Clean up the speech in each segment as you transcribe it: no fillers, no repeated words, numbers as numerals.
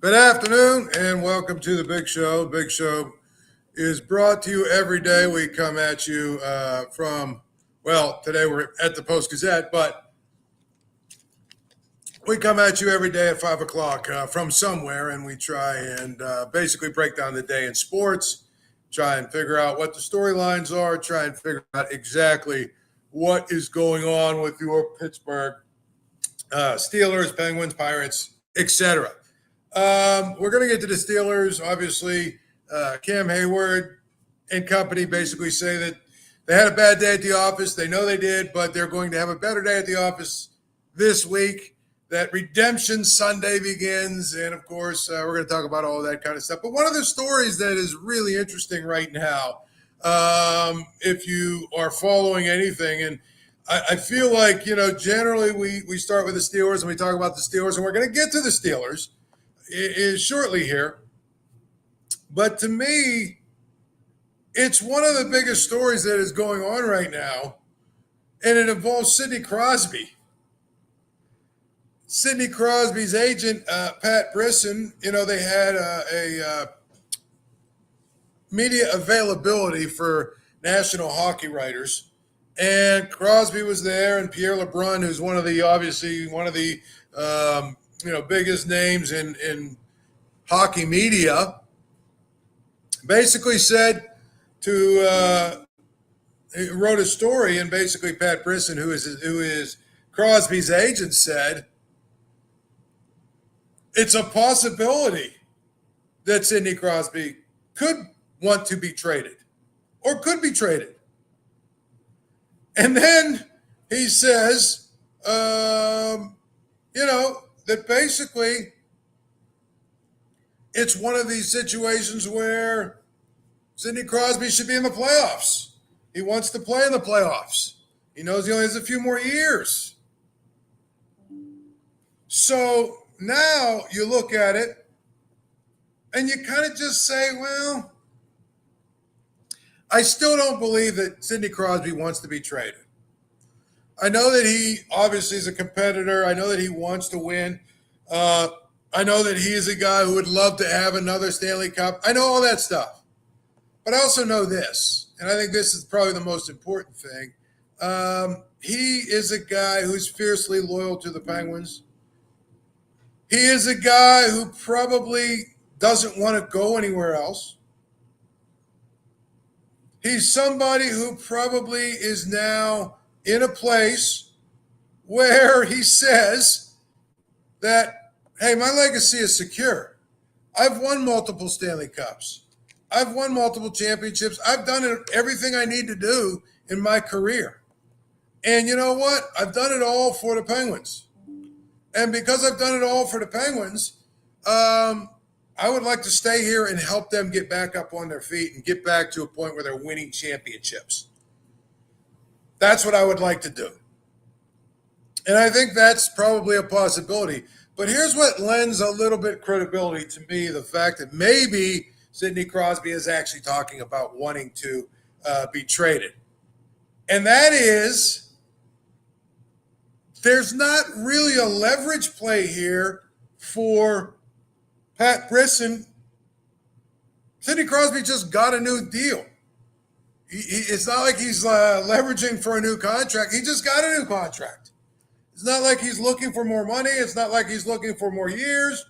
Good afternoon and welcome to the Big Show. Big Show is brought to you every day. We come at you today we're at the Post-Gazette, but we come at you every day at 5 o'clock from somewhere, and we try and basically break down the day in sports, try and figure out what the storylines are, try and figure out exactly what is going on with your Pittsburgh Steelers, Penguins, Pirates, etc. We're going to get to the Steelers. Obviously, Cam Heyward and company basically say that they had a bad day at the office. They know they did, but they're going to have a better day at the office this week. That redemption Sunday begins. And, of course, we're going to talk about all that kind of stuff. But one of the stories that is really interesting right now, if you are following anything, and I feel like, generally we start with the Steelers and we talk about the Steelers, and we're going to get to the Steelers is shortly here. But to me, it's one of the biggest stories that is going on right now, and it involves Sidney Crosby. Sidney Crosby's agent, Pat Brisson, they had a media availability for national hockey writers, and Crosby was there, and Pierre LeBrun, who's one of the biggest names in hockey media, basically said he wrote a story, and basically Pat Brisson, who is Crosby's agent, said it's a possibility that Sidney Crosby could want to be traded or could be traded. And then he says, that basically it's one of these situations where Sidney Crosby should be in the playoffs. He wants to play in the playoffs. He knows he only has a few more years. So now you look at it and you kind of just say, well, I still don't believe that Sidney Crosby wants to be traded. I know that he obviously is a competitor. I know that he wants to win. I know that he is a guy who would love to have another Stanley Cup. I know all that stuff. But I also know this, and I think this is probably the most important thing. He is a guy who's fiercely loyal to the Penguins. He is a guy who probably doesn't want to go anywhere else. He's somebody who probably is now in a place where he says that, hey, my legacy is secure. I've won multiple Stanley Cups. I've won multiple championships. I've done everything I need to do in my career. And you know what? I've done it all for the Penguins. And because I've done it all for the Penguins, I would like to stay here and help them get back up on their feet and get back to a point where they're winning championships. That's what I would like to do. And I think that's probably a possibility. But here's what lends a little bit credibility to me, the fact that maybe Sidney Crosby is actually talking about wanting to be traded. And that is, there's not really a leverage play here for Pat Brisson. Sidney Crosby just got a new deal. It's not like he's leveraging for a new contract. He just got a new contract. It's not like he's looking for more money. It's not like he's looking for more years.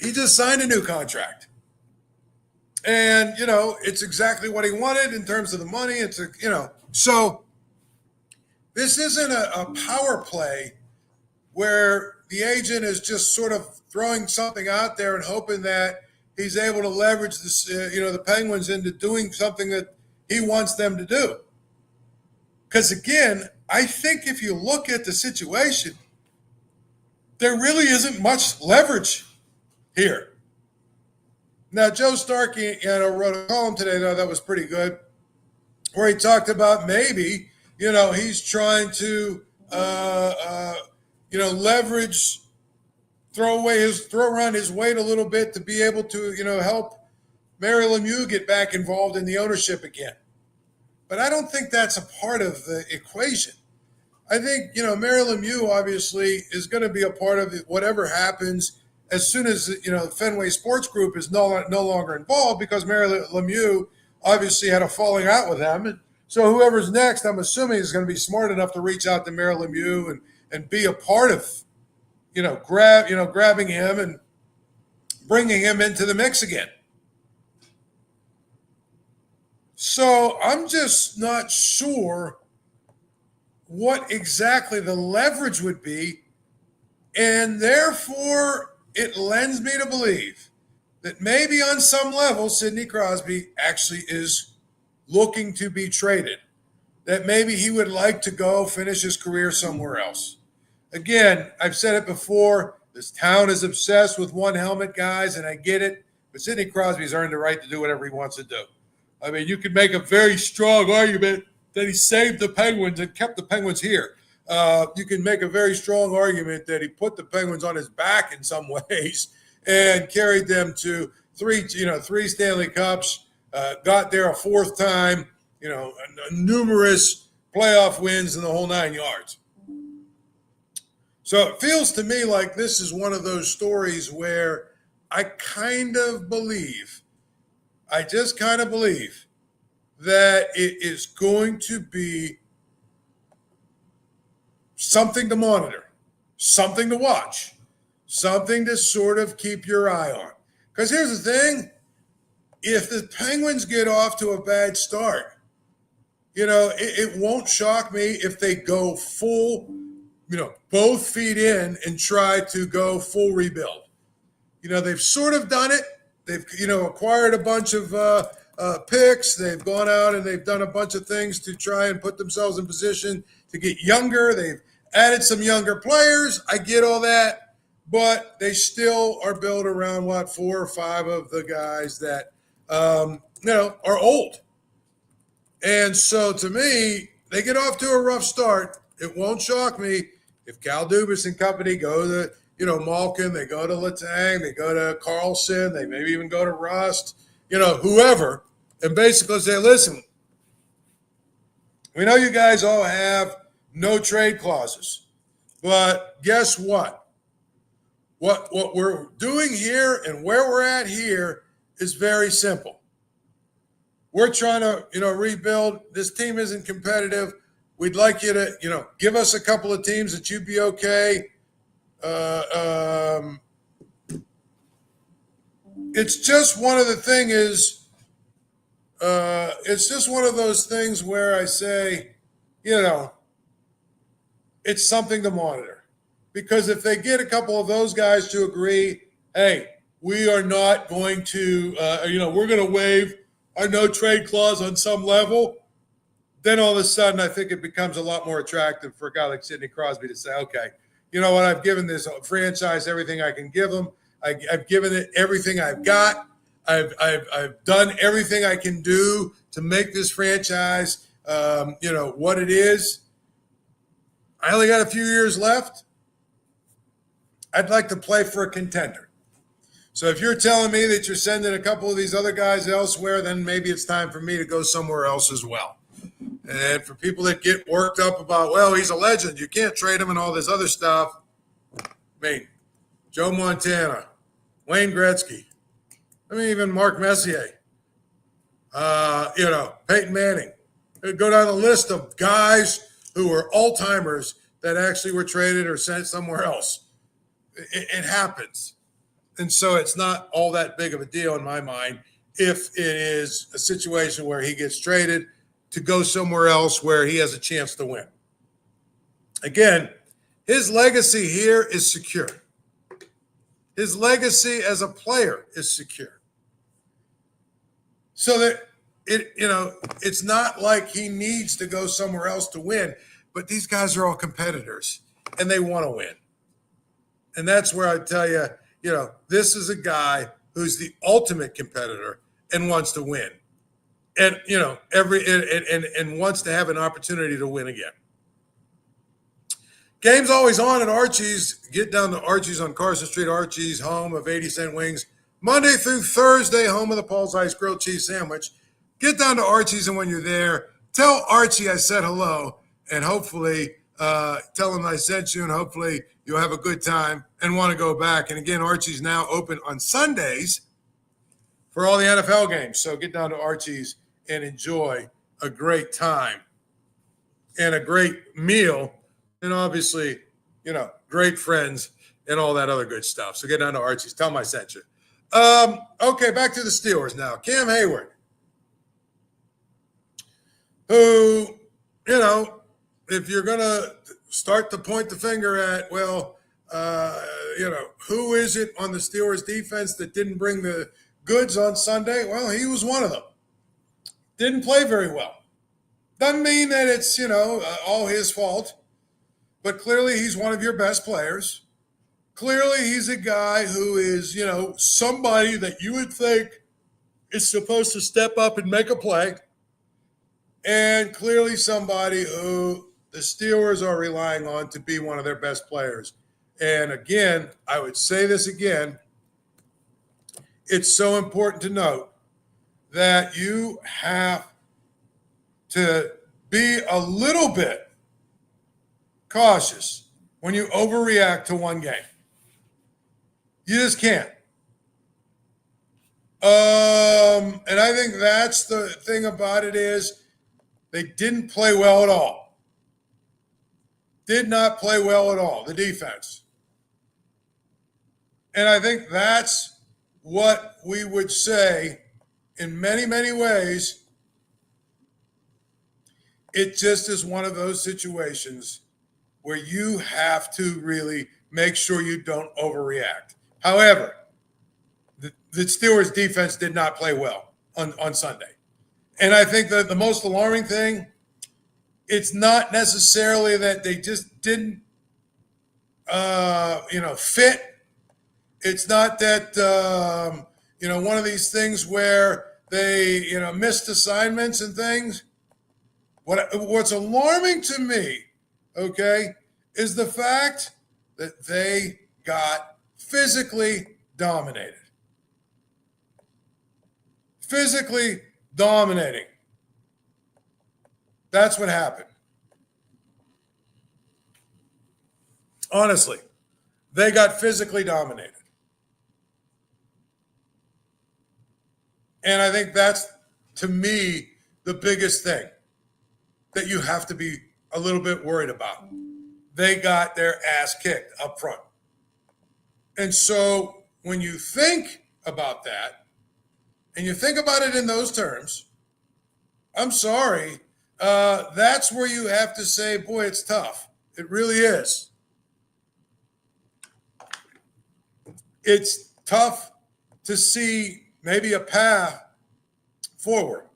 He just signed a new contract. And, it's exactly what he wanted in terms of the money. So this isn't a power play where the agent is just sort of throwing something out there and hoping that he's able to leverage this, the Penguins into doing something that he wants them to do. Because again, I think if you look at the situation, there really isn't much leverage here. Now, Joe Starkey wrote a column today, though, that was pretty good, where he talked about maybe, he's trying to, leverage, throw around his weight a little bit to be able to, help Mary Lemieux get back involved in the ownership again. But I don't think that's a part of the equation. I think, Mary Lemieux obviously is going to be a part of whatever happens as soon as, the Fenway Sports Group is no longer involved, because Mary Lemieux obviously had a falling out with them. And so whoever's next, I'm assuming, is going to be smart enough to reach out to Mary Lemieux and be a part of, grabbing him and bringing him into the mix again. So I'm just not sure what exactly the leverage would be, and therefore it lends me to believe that maybe on some level Sidney Crosby actually is looking to be traded, that maybe he would like to go finish his career somewhere else. Again, I've said it before, this town is obsessed with one helmet guys, and I get it, but Sidney Crosby's earned the right to do whatever he wants to do. I mean, you could make a very strong argument that he saved the Penguins and kept the Penguins here. You can make a very strong argument that he put the Penguins on his back in some ways and carried them to three Stanley Cups, got there a fourth time, numerous playoff wins in the whole 9 yards. So it feels to me like this is one of those stories where I just kind of believe that it is going to be something to monitor, something to watch, something to sort of keep your eye on. Because here's the thing, if the Penguins get off to a bad start, it won't shock me if they go full, both feet in and try to go full rebuild. They've sort of done it. They've, acquired a bunch of picks. They've gone out and they've done a bunch of things to try and put themselves in position to get younger. They've added some younger players. I get all that, but they still are built around 4 or 5 of the guys that, are old. And so to me, they get off to a rough start. It won't shock me if Cal Dubas and company go to, Malkin, they go to Letang, they go to Carlson, they maybe even go to Rust, whoever, and basically say, listen, we know you guys all have no trade clauses, but guess what? What we're doing here and where we're at here is very simple. We're trying to, rebuild. This team isn't competitive. We'd like you to, give us a couple of teams that you'd be okay. It's just one of the thing is, it's just one of those things where I say, it's something to monitor. Because if they get a couple of those guys to agree, hey, we are not going to, we're going to waive our no trade clause on some level, then all of a sudden I think it becomes a lot more attractive for a guy like Sidney Crosby to say, okay, you know what, I've given this franchise everything I can give them. I've given it everything I've got. I've done everything I can do to make this franchise, what it is. I only got a few years left. I'd like to play for a contender. So if you're telling me that you're sending a couple of these other guys elsewhere, then maybe it's time for me to go somewhere else as well. And for people that get worked up about, well, he's a legend, you can't trade him and all this other stuff. I mean, Joe Montana, Wayne Gretzky, even Mark Messier, Peyton Manning. Go down the list of guys who were all-timers that actually were traded or sent somewhere else. It happens. And so it's not all that big of a deal in my mind if it is a situation where he gets traded to go somewhere else where he has a chance to win. Again, his legacy here is secure. His legacy as a player is secure. So that it's not like he needs to go somewhere else to win, but these guys are all competitors and they want to win. And that's where I tell you, this is a guy who's the ultimate competitor and wants to win. And, and wants to have an opportunity to win again. Game's always on at Archie's. Get down to Archie's on Carson Street. Archie's, home of 80-cent wings. Monday through Thursday, home of the Paul Zeise grilled cheese sandwich. Get down to Archie's, and when you're there, tell Archie I said hello, and hopefully tell them I sent you, and hopefully you'll have a good time and want to go back. And again, Archie's now open on Sundays for all the NFL games. So get down to Archie's and enjoy a great time and a great meal. And obviously, great friends and all that other good stuff. So get down to Archie's. Tell them I sent you. Okay, back to the Steelers now. Cam Heyward, who, if you're going to start to point the finger at, who is it on the Steelers defense that didn't bring the goods on Sunday? Well, he was one of them. Didn't play very well. Doesn't mean that it's, all his fault, but clearly he's one of your best players. Clearly he's a guy who is, somebody that you would think is supposed to step up and make a play. And clearly somebody who the Steelers are relying on to be one of their best players. And again, I would say this again, it's so important to note that you have to be a little bit cautious when you overreact to one game. You just can't. And I think that's the thing about it is they didn't play well at all. Did not play well at all, the defense. And I think that's what we would say in many, many ways. It just is one of those situations where you have to really make sure you don't overreact. However, the Steelers defense did not play well on Sunday. And I think that the most alarming thing, it's not necessarily that they just didn't, fit. It's not that, one of these things where they, missed assignments and things. What's alarming to me, okay, is the fact that they got physically dominated. Physically dominating. That's what happened. Honestly, they got physically dominated. And I think that's, to me, the biggest thing that you have to be a little bit worried about. They got their ass kicked up front. And so when you think about that, and you think about it in those terms, I'm sorry, that's where you have to say, boy, it's tough. It really is. It's tough to see maybe a path forward.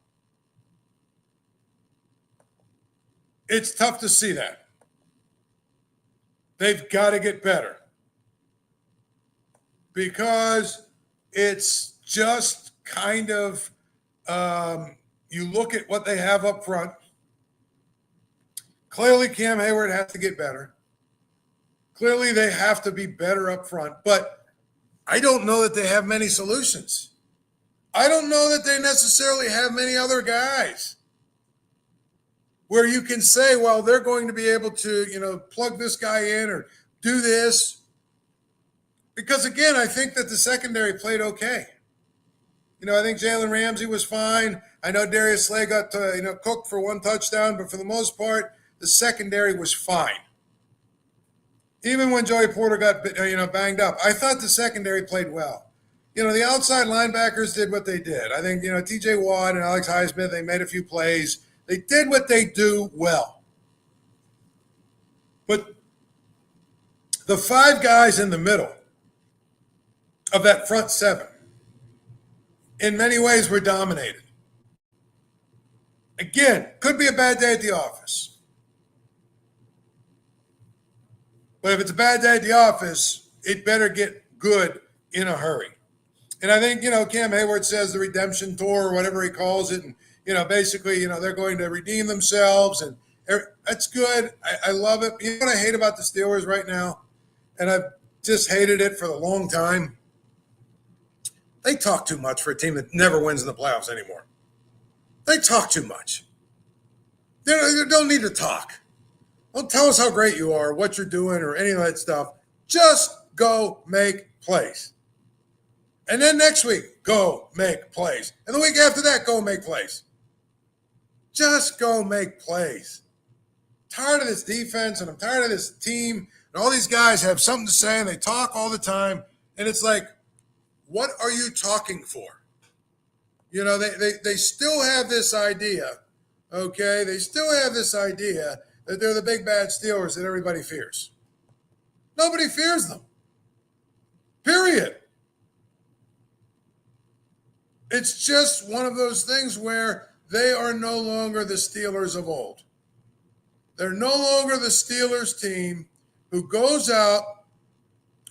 It's tough to see that. They've got to get better because it's just kind of, you look at what they have up front. Clearly, Cam Heyward has to get better. Clearly, they have to be better up front, but I don't know that they have many solutions. I don't know that they necessarily have many other guys where you can say, well, they're going to be able to, plug this guy in or do this. Because, again, I think that the secondary played okay. I think Jalen Ramsey was fine. I know Darius Slay got, cooked for one touchdown, but for the most part, the secondary was fine. Even when Joey Porter got, banged up, I thought the secondary played well. The outside linebackers did what they did. I think, T.J. Watt and Alex Highsmith, they made a few plays. They did what they do well. But the five guys in the middle of that front seven, in many ways, were dominated. Again, could be a bad day at the office. But if it's a bad day at the office, it better get good in a hurry. And I think, Cam Heyward says the redemption tour or whatever he calls it. And, basically, they're going to redeem themselves. And that's good. I love it. You know what I hate about the Steelers right now? And I've just hated it for a long time. They talk too much for a team that never wins in the playoffs anymore. They talk too much. They don't need to talk. Don't tell us how great you are, what you're doing, or any of that stuff. Just go make plays. And then next week, go make plays. And the week after that, go make plays. Just go make plays. I'm tired of this defense, and I'm tired of this team. And all these guys have something to say, and they talk all the time. And it's like, what are you talking for? You know, they still have this idea, okay? They still have this idea that they're the big bad Steelers that everybody fears. Nobody fears them. Period. It's just one of those things where they are no longer the Steelers of old. They're no longer the Steelers team who goes out,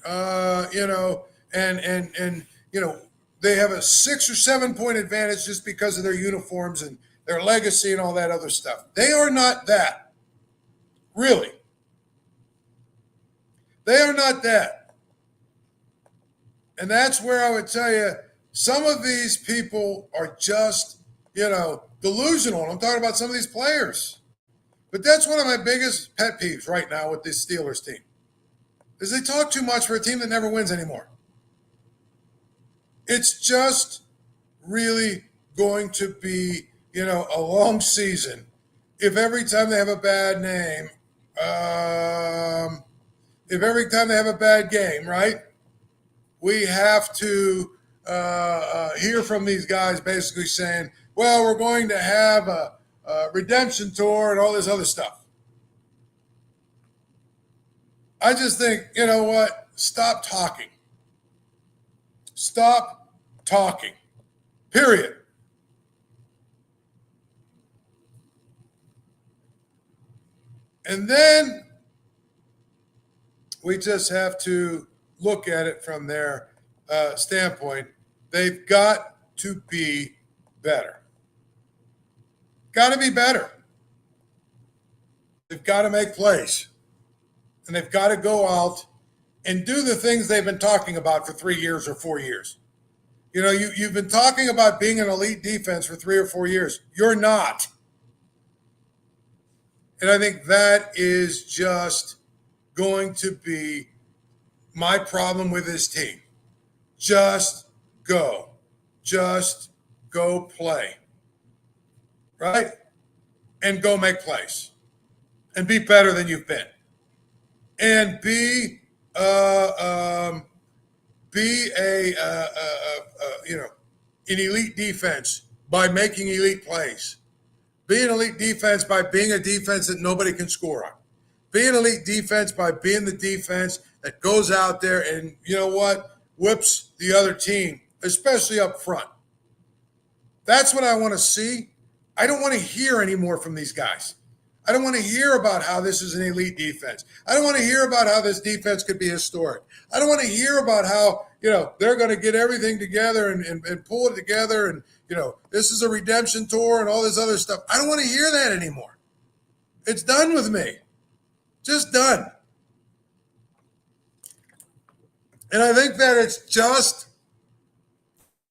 and they have a 6 or 7 point advantage just because of their uniforms and their legacy and all that other stuff. They are not that. Really. They are not that. And that's where I would tell you, some of these people are just, delusional. I'm talking about some of these players. But that's one of my biggest pet peeves right now with this Steelers team, is they talk too much for a team that never wins anymore. It's just really going to be, a long season if every time they have a bad name, if every time they have a bad game, right, we have to hear from these guys basically saying, well, we're going to have a redemption tour and all this other stuff. I just think, you know what? Stop talking. Stop talking. Period. And then we just have to look at it from their standpoint. They've got to be better. Got to be better. They've got to make plays. And they've got to go out and do the things they've been talking about for 3 years or 4 years. You've been talking about being an elite defense for 3 or 4 years. You're not. And I think that is just going to be my problem with this team. Just go. Just go play. Right? And go make plays. And be better than you've been. And be an elite defense by making elite plays. Be an elite defense by being a defense that nobody can score on. Be an elite defense by being the defense that goes out there and, whips the other team, especially up front. That's what I want to see. I don't want to hear anymore from these guys. I don't want to hear about how this is an elite defense. I don't want to hear about how this defense could be historic. I don't want to hear about how, they're going to get everything together and pull it together and, this is a redemption tour and all this other stuff. I don't want to hear that anymore. It's done with me. Just done. And I think that it's just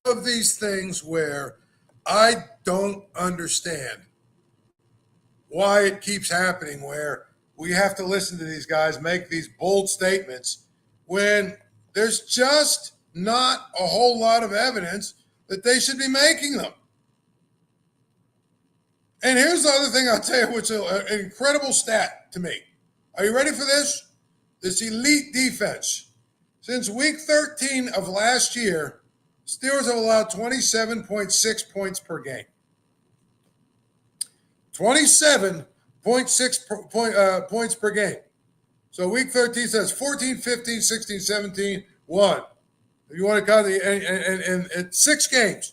of these things where I don't understand why it keeps happening, where we have to listen to these guys make these bold statements when there's just not a whole lot of evidence that they should be making them. And here's the other thing I'll tell you, which is an incredible stat to me. Are you ready for this? This elite defense. Since week 13 of last year, Steelers have allowed 27.6 points per game. 27.6 points per game. So week 13 says 14, 15, 16, 17, 1. If you want to count and 6 games,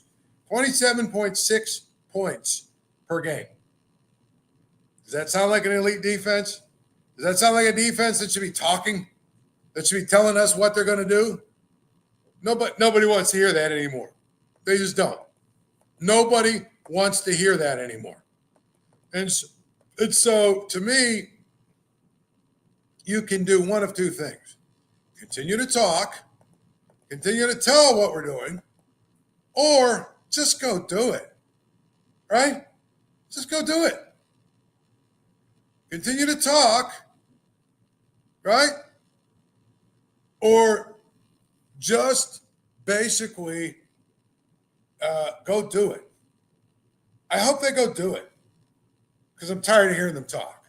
27.6 points per game. Does that sound like an elite defense? Does that sound like a defense that should be talking? That should be telling us what they're going to do? Nobody wants to hear that anymore. They just don't. Nobody wants to hear that anymore. And so, to me, you can do one of two things. Continue to talk, continue to tell what we're doing, or just go do it. Right? Just go do it. continue to talk, right? Or just basically go do it. I hope they go do it because I'm tired of hearing them talk.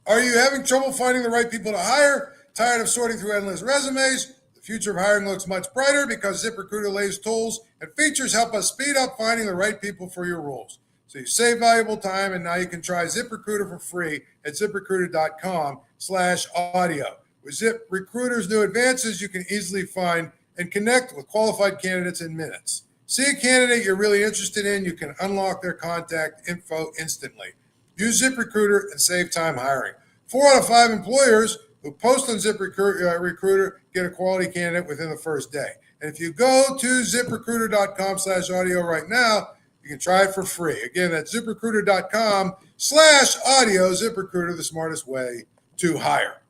Are you having trouble finding the right people to hire? Tired of sorting through endless resumes? The future of hiring looks much brighter because ZipRecruiter lays tools and features help us speed up finding the right people for your roles. So you save valuable time, and now you can try ZipRecruiter for free at ZipRecruiter.com/audio. With ZipRecruiter's new advances, you can easily find and connect with qualified candidates in minutes. See a candidate you're really interested in, you can unlock their contact info instantly. Use ZipRecruiter and save time hiring. 4 out of 5 employers who post on ZipRecruiter get a quality candidate within the first day. And if you go to ZipRecruiter.com/audio right now, you can try it for free. Again, that's ZipRecruiter.com/audio. ZipRecruiter, the smartest way to hire.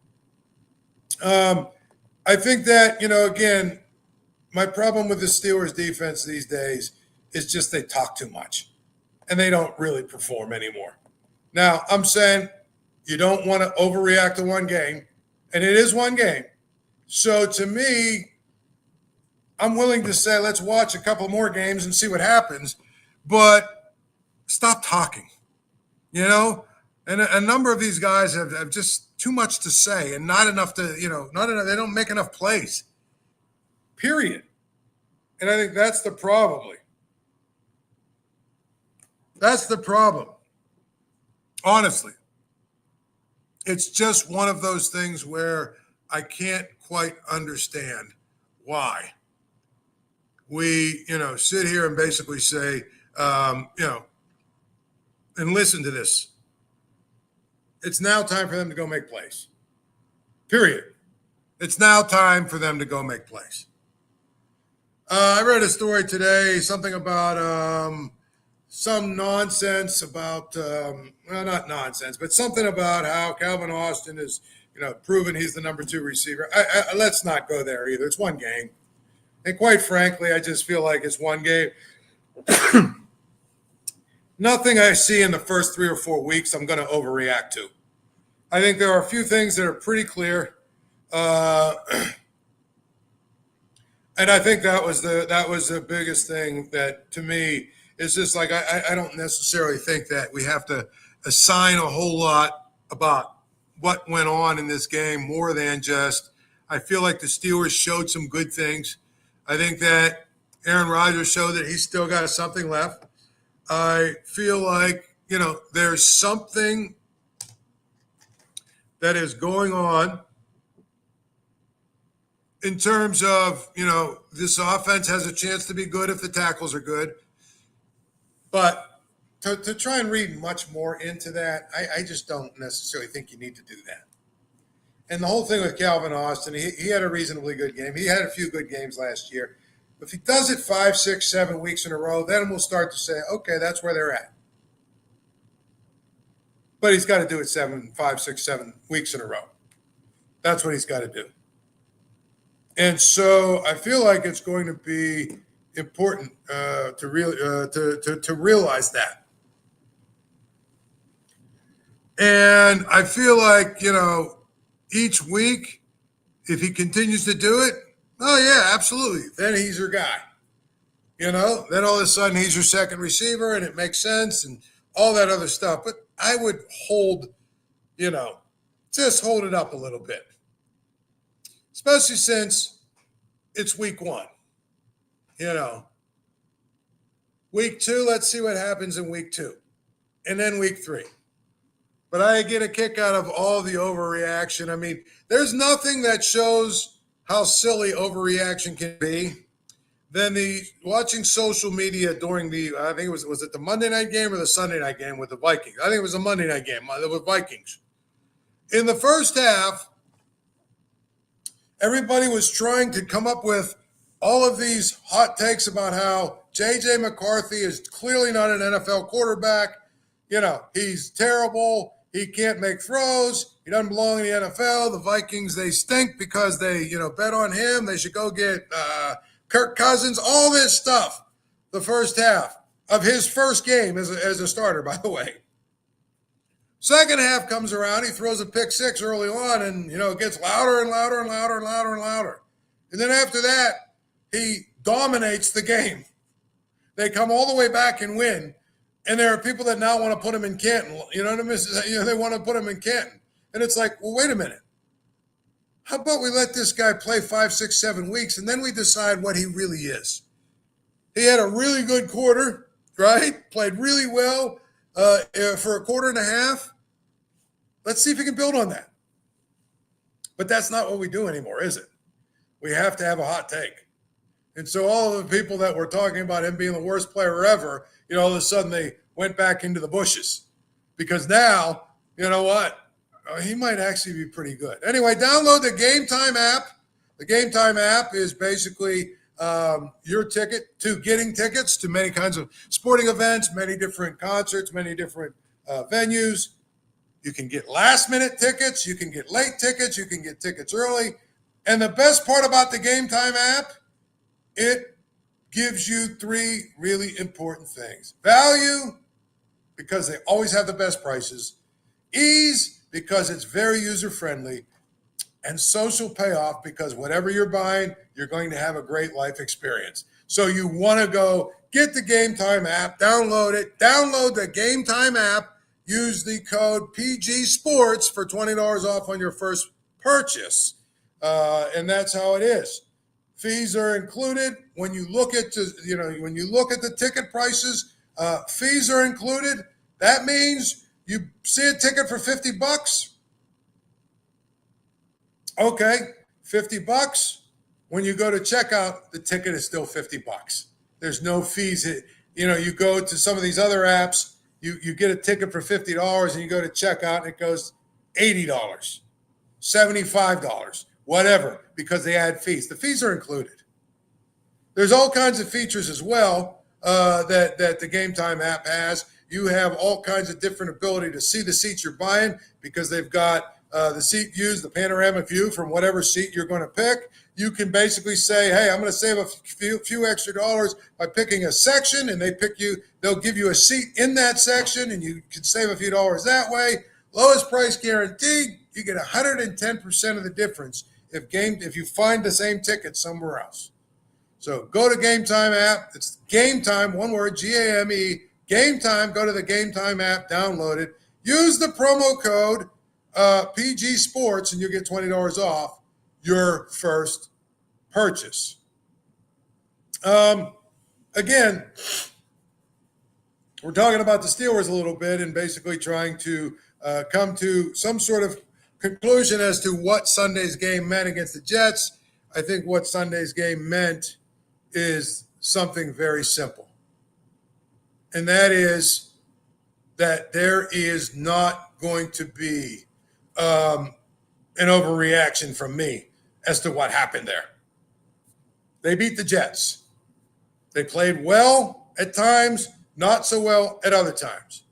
I think that, again, my problem with the Steelers defense these days is just they talk too much and they don't really perform anymore. Now, I'm saying you don't want to overreact to one game, and it is one game. So to me, I'm willing to say let's watch a couple more games and see what happens, but stop talking, And a number of these guys have just too much to say and not enough to, they don't make enough plays, period. And I think that's the problem. That's the problem. Honestly, it's just one of those things where I can't quite understand why we, sit here and basically say, and listen to this. It's now time for them to go make plays. Period. It's now time for them to go make plays. I read a story today, something about some nonsense about, not nonsense, but something about how Calvin Austin is, proven he's the number 2 receiver. Let's not go there either. It's one game. And quite frankly, I just feel like it's one game. Nothing I see in the first 3 or 4 weeks I'm going to overreact to. I think there are a few things that are pretty clear. And I think that was the biggest thing that, to me, is just like I don't necessarily think that we have to assign a whole lot about what went on in this game more than just I feel like the Steelers showed some good things. I think that Aaron Rodgers showed that he's still got something left. I feel like, there's something that is going on in terms of, this offense has a chance to be good if the tackles are good. But to try and read much more into that, I just don't necessarily think you need to do that. And the whole thing with Calvin Austin, he had a reasonably good game. He had a few good games last year. If he does it 5, 6, 7 weeks in a row, then we'll start to say, okay, that's where they're at. But he's got to do it 5, 6, 7 weeks in a row. That's what he's got to do. And so I feel like it's going to be important to realize that. And I feel like, each week, if he continues to do it, oh, yeah, absolutely. Then he's your guy. Then all of a sudden he's your second receiver and it makes sense and all that other stuff. But I would just hold it up a little bit, especially since it's week 1. Week 2, let's see what happens in week 2 and then week 3. But I get a kick out of all the overreaction. I mean, there's nothing that shows how silly overreaction can be than the watching social media during I think was it the Monday night game or the Sunday night game with the Vikings? I think it was a Monday night game with Vikings. In the first half, everybody was trying to come up with all of these hot takes about how J.J. McCarthy is clearly not an NFL quarterback. He's terrible. He can't make throws. He doesn't belong in the NFL. The Vikings, they stink because they, bet on him. They should go get Kirk Cousins, all this stuff. The first half of his first game as a starter, by the way. Second half comes around, he throws a pick six early on, and, it gets louder and louder and louder and louder and louder. And then after that, he dominates the game. They come all the way back and win. And there are people that now want to put him in Canton. You know what I mean? They want to put him in Canton. And it's like, well, wait a minute. How about we let this guy play 5, 6, 7 weeks, and then we decide what he really is? He had a really good quarter, right? Played really well for a quarter and a half. Let's see if he can build on that. But that's not what we do anymore, is it? We have to have a hot take. And so all of the people that were talking about him being the worst player ever, all of a sudden they went back into the bushes. Because now, you know what? He might actually be pretty good. Anyway, download the Game Time app. The Game Time app is basically your ticket to getting tickets to many kinds of sporting events, many different concerts, many different venues. You can get last-minute tickets. You can get late tickets. You can get tickets early. And the best part about the Game Time app, it gives you 3 really important things. Value, because they always have the best prices. Ease, because it's very user-friendly. And social payoff, because whatever you're buying, you're going to have a great life experience. So you want to go get the Game Time app, download it, download the Game Time app, use the code PG Sports for $20 off on your first purchase. And that's how it is. Fees are included. When you look at the ticket prices, fees are included. That means you see a ticket for $50. Okay, $50. When you go to checkout, the ticket is still $50. There's no fees. You go to some of these other apps, you get a ticket for $50 and you go to checkout and it goes $80, $75, whatever, because they add fees. The fees are included. There's all kinds of features as well that the Game Time app has. You have all kinds of different ability to see the seats you're buying because they've got the seat views, the panoramic view from whatever seat you're going to pick. You can basically say, hey, I'm going to save a few extra dollars by picking a section, and they'll give you a seat in that section, and you can save a few dollars that way. Lowest price guaranteed, you get 110% of the difference if you find the same ticket somewhere else. So go to Game Time app. It's Game Time, one word, G-A-M-E, Game Time. Go to the Game Time app, download it. Use the promo code PG Sports, and you'll get $20 off your first purchase. Again, we're talking about the Steelers a little bit and basically trying to come to some sort of conclusion as to what Sunday's game meant against the Jets. I think what Sunday's game meant is something very simple. And that is that there is not going to be an overreaction from me as to what happened there. They beat the Jets. They played well at times, not so well at other times.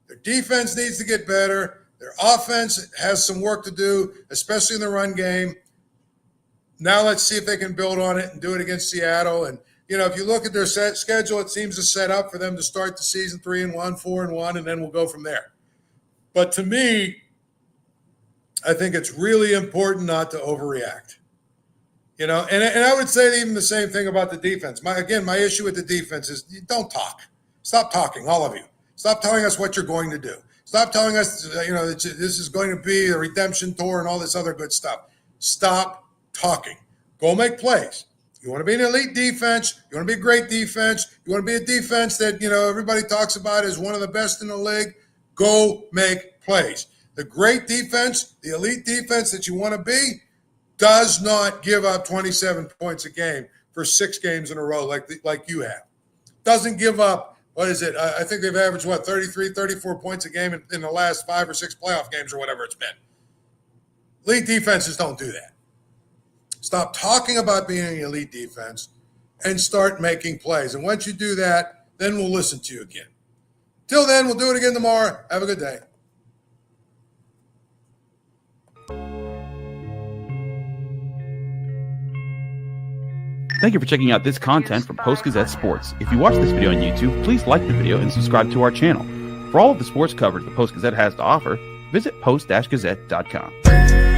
Their defense needs to get better. Their offense has some work to do, especially in the run game. Now let's see if they can build on it and do it against Seattle. And, if you look at their schedule, it seems to set up for them to start the season 3-1, 4-1, and then we'll go from there. But to me, I think it's really important not to overreact. And I would say even the same thing about the defense. My issue with the defense is you don't talk. Stop talking, all of you. Stop telling us what you're going to do. Stop telling us, that this is going to be a redemption tour and all this other good stuff. Stop talking. Go make plays. You want to be an elite defense. You want to be a great defense. You want to be a defense that, everybody talks about as one of the best in the league. Go make plays. The great defense, the elite defense that you want to be, does not give up 27 points a game for 6 games in a row like you have. Doesn't give up, what is it? I think they've averaged, 33, 34 points a game in the last 5 or 6 playoff games or whatever it's been. Elite defenses don't do that. Stop talking about being an elite defense and start making plays. And once you do that, then we'll listen to you again. Till then, we'll do it again tomorrow. Have a good day. Thank you for checking out this content from Post-Gazette Sports. If you watch this video on YouTube, please like the video and subscribe to our channel. For all of the sports coverage the Post-Gazette has to offer, visit post-gazette.com.